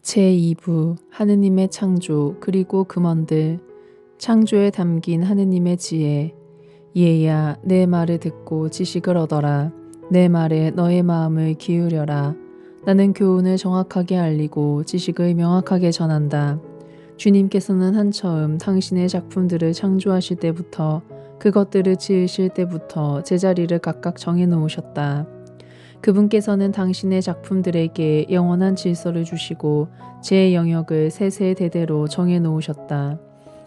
제2부 하느님의 창조 그리고 금원들. 창조에 담긴 하느님의 지혜. 얘야 내 말을 듣고 지식을 얻어라. 내 말에 너의 마음을 기울여라. 나는 교훈을 정확하게 알리고 지식을 명확하게 전한다. 주님께서는 한처음 당신의 작품들을 창조하실 때부터 그것들을 지으실 때부터 제자리를 각각 정해 놓으셨다. 그분께서는 당신의 작품들에게 영원한 질서를 주시고 제 영역을 세세대대로 정해 놓으셨다.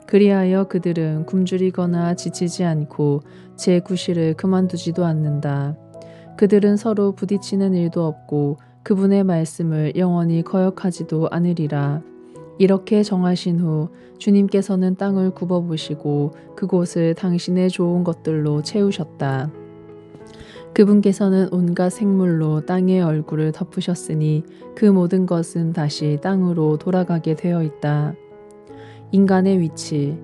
그리하여 그들은 굶주리거나 지치지 않고 제 구실을 그만두지도 않는다. 그들은 서로 부딪히는 일도 없고 그분의 말씀을 영원히 거역하지도 않으리라. 이렇게 정하신 후 주님께서는 땅을 굽어보시고 그곳을 당신의 좋은 것들로 채우셨다. 그분께서는 온갖 생물로 땅의 얼굴을 덮으셨으니 그 모든 것은 다시 땅으로 돌아가게 되어 있다. 인간의 위치.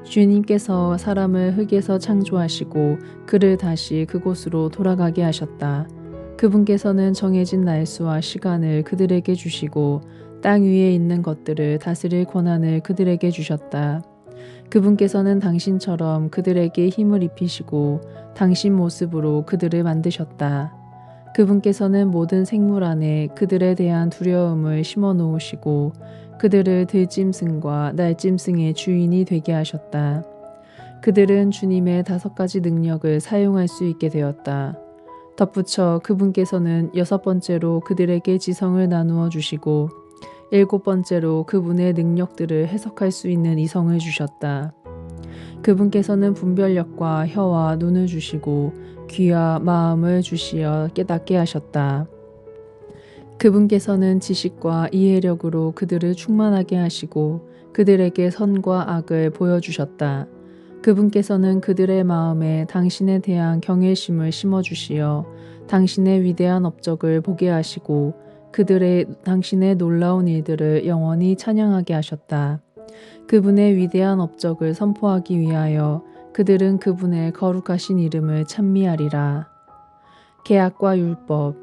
주님께서 사람을 흙에서 창조하시고 그를 다시 그곳으로 돌아가게 하셨다. 그분께서는 정해진 날수와 시간을 그들에게 주시고 땅 위에 있는 것들을 다스릴 권한을 그들에게 주셨다. 그분께서는 당신처럼 그들에게 힘을 입히시고 당신 모습으로 그들을 만드셨다. 그분께서는 모든 생물 안에 그들에 대한 두려움을 심어 놓으시고 그들을 들짐승과 날짐승의 주인이 되게 하셨다. 그들은 주님의 5가지 능력을 사용할 수 있게 되었다. 덧붙여 그분께서는 6번째로 그들에게 지성을 나누어 주시고 7번째로 그분의 능력들을 해석할 수 있는 이성을 주셨다. 그분께서는 분별력과 혀와 눈을 주시고 귀와 마음을 주시어 깨닫게 하셨다. 그분께서는 지식과 이해력으로 그들을 충만하게 하시고 그들에게 선과 악을 보여주셨다. 그분께서는 그들의 마음에 당신에 대한 경외심을 심어주시어 당신의 위대한 업적을 보게 하시고 당신의 놀라운 일들을 영원히 찬양하게 하셨다. 그분의 위대한 업적을 선포하기 위하여 그들은 그분의 거룩하신 이름을 찬미하리라. 계약과 율법.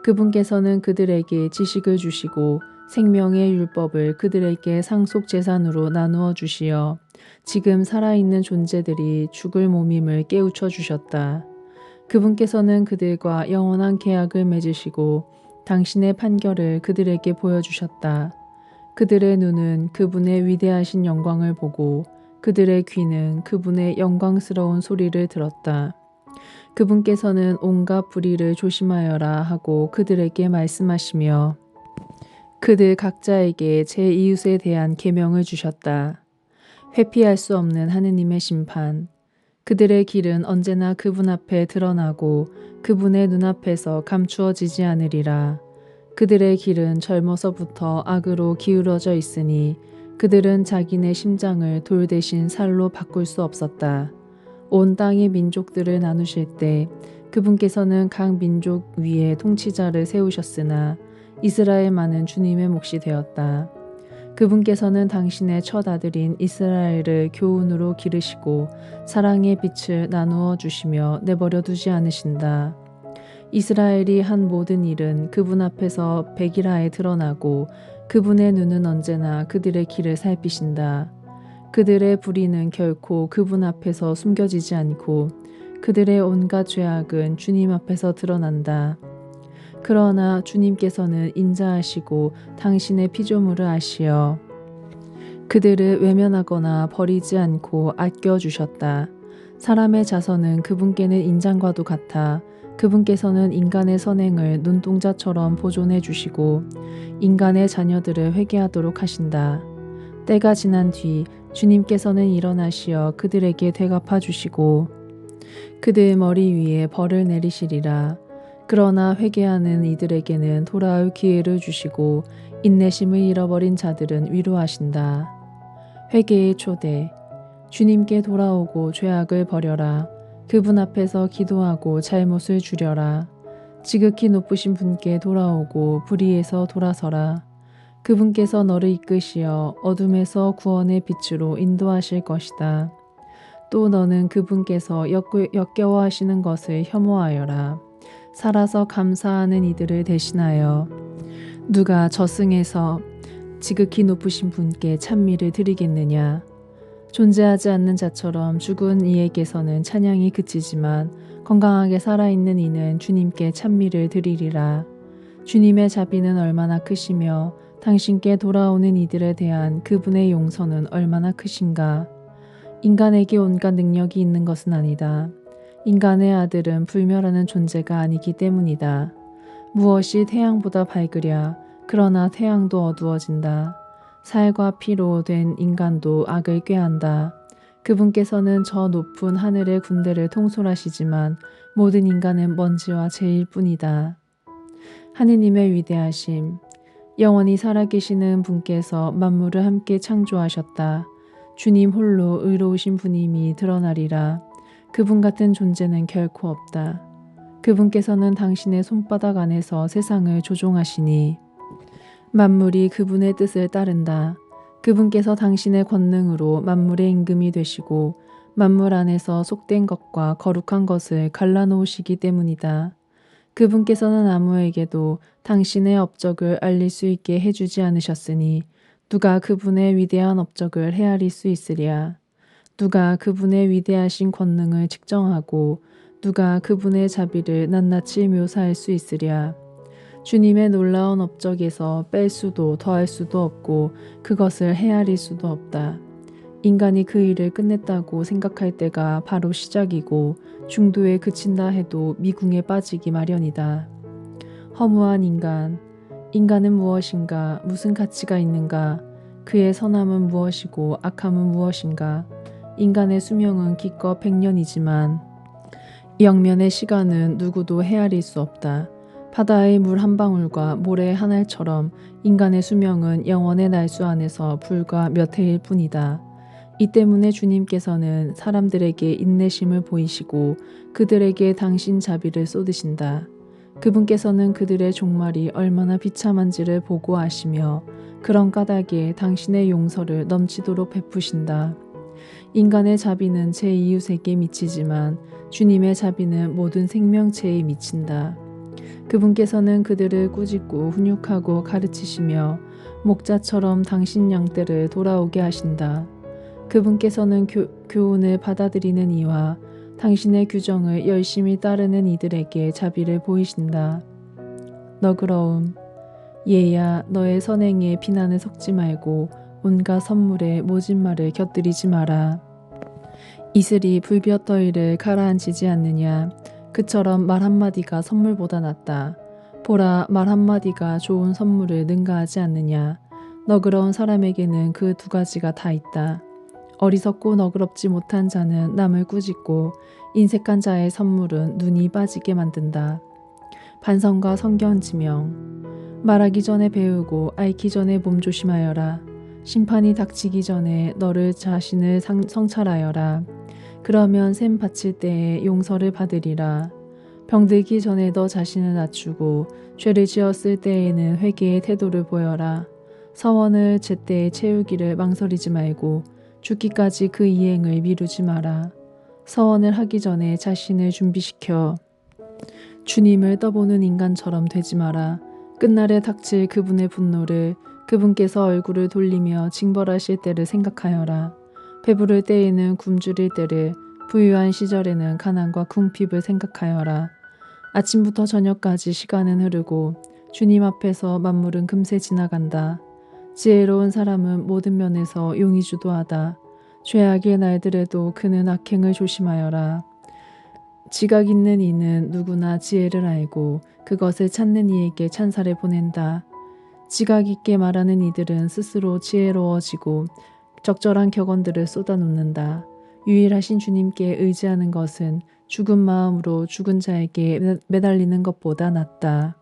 그분께서는 그들에게 지식을 주시고 생명의 율법을 그들에게 상속 재산으로 나누어 주시어 지금 살아있는 존재들이 죽을 몸임을 깨우쳐 주셨다. 그분께서는 그들과 영원한 계약을 맺으시고 당신의 판결을 그들에게 보여주셨다. 그들의 눈은 그분의 위대하신 영광을 보고 그들의 귀는 그분의 영광스러운 소리를 들었다. 그분께서는 온갖 불의를 조심하여라 하고 그들에게 말씀하시며 그들 각자에게 제 이웃에 대한 계명을 주셨다. 회피할 수 없는 하느님의 심판. 그들의 길은 언제나 그분 앞에 드러나고 그분의 눈앞에서 감추어지지 않으리라. 그들의 길은 젊어서부터 악으로 기울어져 있으니 그들은 자기네 심장을 돌 대신 살로 바꿀 수 없었다. 온 땅의 민족들을 나누실 때 그분께서는 각 민족 위에 통치자를 세우셨으나 이스라엘만은 주님의 몫이 되었다. 그분께서는 당신의 첫 아들인 이스라엘을 교훈으로 기르시고 사랑의 빛을 나누어 주시며 내버려 두지 않으신다. 이스라엘이 한 모든 일은 그분 앞에서 백일하에 드러나고 그분의 눈은 언제나 그들의 길을 살피신다. 그들의 불의는 결코 그분 앞에서 숨겨지지 않고 그들의 온갖 죄악은 주님 앞에서 드러난다. 그러나 주님께서는 인자하시고 당신의 피조물을 아시어 그들을 외면하거나 버리지 않고 아껴주셨다. 사람의 자선은 그분께는 인장과도 같아 그분께서는 인간의 선행을 눈동자처럼 보존해 주시고 인간의 자녀들을 회개하도록 하신다. 때가 지난 뒤 주님께서는 일어나시어 그들에게 되갚아 주시고 그들 머리 위에 벌을 내리시리라. 그러나 회개하는 이들에게는 돌아올 기회를 주시고 인내심을 잃어버린 자들은 위로하신다. 회개의 초대. 주님께 돌아오고 죄악을 버려라. 그분 앞에서 기도하고 잘못을 줄여라. 지극히 높으신 분께 돌아오고 불의에서 돌아서라. 그분께서 너를 이끄시어 어둠에서 구원의 빛으로 인도하실 것이다. 또 너는 그분께서 역겨워하시는 것을 혐오하여라. 살아서 감사하는 이들을 대신하여 누가 저승에서 지극히 높으신 분께 찬미를 드리겠느냐. 존재하지 않는 자처럼 죽은 이에게서는 찬양이 그치지만 건강하게 살아있는 이는 주님께 찬미를 드리리라. 주님의 자비는 얼마나 크시며 당신께 돌아오는 이들에 대한 그분의 용서는 얼마나 크신가. 인간에게 온갖 능력이 있는 것은 아니다. 인간의 아들은 불멸하는 존재가 아니기 때문이다. 무엇이 태양보다 밝으랴. 그러나 태양도 어두워진다. 살과 피로 된 인간도 악을 꾀한다. 그분께서는 저 높은 하늘의 군대를 통솔하시지만 모든 인간은 먼지와 재일 뿐이다. 하느님의 위대하심. 영원히 살아계시는 분께서 만물을 함께 창조하셨다. 주님 홀로 의로우신 분임이 드러나리라. 그분 같은 존재는 결코 없다. 그분께서는 당신의 손바닥 안에서 세상을 조종하시니 만물이 그분의 뜻을 따른다. 그분께서 당신의 권능으로 만물의 임금이 되시고 만물 안에서 속된 것과 거룩한 것을 갈라놓으시기 때문이다. 그분께서는 아무에게도 당신의 업적을 알릴 수 있게 해주지 않으셨으니 누가 그분의 위대한 업적을 헤아릴 수 있으랴. 누가 그분의 위대하신 권능을 측정하고 누가 그분의 자비를 낱낱이 묘사할 수 있으랴. 주님의 놀라운 업적에서 뺄 수도 더할 수도 없고 그것을 헤아릴 수도 없다. 인간이 그 일을 끝냈다고 생각할 때가 바로 시작이고 중도에 그친다 해도 미궁에 빠지기 마련이다. 허무한 인간. 인간은 무엇인가? 무슨 가치가 있는가? 그의 선함은 무엇이고 악함은 무엇인가? 인간의 수명은 기껏 100년이지만 영면의 시간은 누구도 헤아릴 수 없다. 바다의 물 한 방울과 모래의 한 알처럼 인간의 수명은 영원의 날수 안에서 불과 몇 해일 뿐이다. 이 때문에 주님께서는 사람들에게 인내심을 보이시고 그들에게 당신 자비를 쏟으신다. 그분께서는 그들의 종말이 얼마나 비참한지를 보고 아시며 그런 까닭에 당신의 용서를 넘치도록 베푸신다. 인간의 자비는 제 이웃에게 미치지만 주님의 자비는 모든 생명체에 미친다. 그분께서는 그들을 꾸짖고 훈육하고 가르치시며 목자처럼 당신 양떼를 돌아오게 하신다. 그분께서는 교훈을 받아들이는 이와 당신의 규정을 열심히 따르는 이들에게 자비를 보이신다. 너그러움. 얘야 너의 선행에 비난을 섞지 말고 온갖 선물에 모진 말을 곁들이지 마라. 이슬이 불볕더위를 가라앉히지 않느냐. 그처럼 말 한마디가 선물보다 낫다. 보라, 말 한마디가 좋은 선물을 능가하지 않느냐. 너그러운 사람에게는 그 두 가지가 다 있다. 어리석고 너그럽지 못한 자는 남을 꾸짖고 인색한 자의 선물은 눈이 빠지게 만든다. 반성과 성경 지명. 말하기 전에 배우고 앓기 전에 몸조심하여라. 심판이 닥치기 전에 너를 자신을 성찰하여라. 그러면 샘 바칠 때에 용서를 받으리라. 병들기 전에 너 자신을 낮추고 죄를 지었을 때에는 회개의 태도를 보여라. 서원을 제때에 채우기를 망설이지 말고 죽기까지 그 이행을 미루지 마라. 서원을 하기 전에 자신을 준비시켜 주님을 떠보는 인간처럼 되지 마라. 끝날에 닥칠 그분의 분노를 그분께서 얼굴을 돌리며 징벌하실 때를 생각하여라. 배부를 때에는 굶주릴 때를 부유한 시절에는 가난과 궁핍을 생각하여라. 아침부터 저녁까지 시간은 흐르고 주님 앞에서 만물은 금세 지나간다. 지혜로운 사람은 모든 면에서 용이 주도하다. 죄악의 날들에도 그는 악행을 조심하여라. 지각 있는 이는 누구나 지혜를 알고 그것을 찾는 이에게 찬사를 보낸다. 지각 있게 말하는 이들은 스스로 지혜로워지고 적절한 격언들을 쏟아놓는다. 유일하신 주님께 의지하는 것은 죽은 마음으로 죽은 자에게 매달리는 것보다 낫다.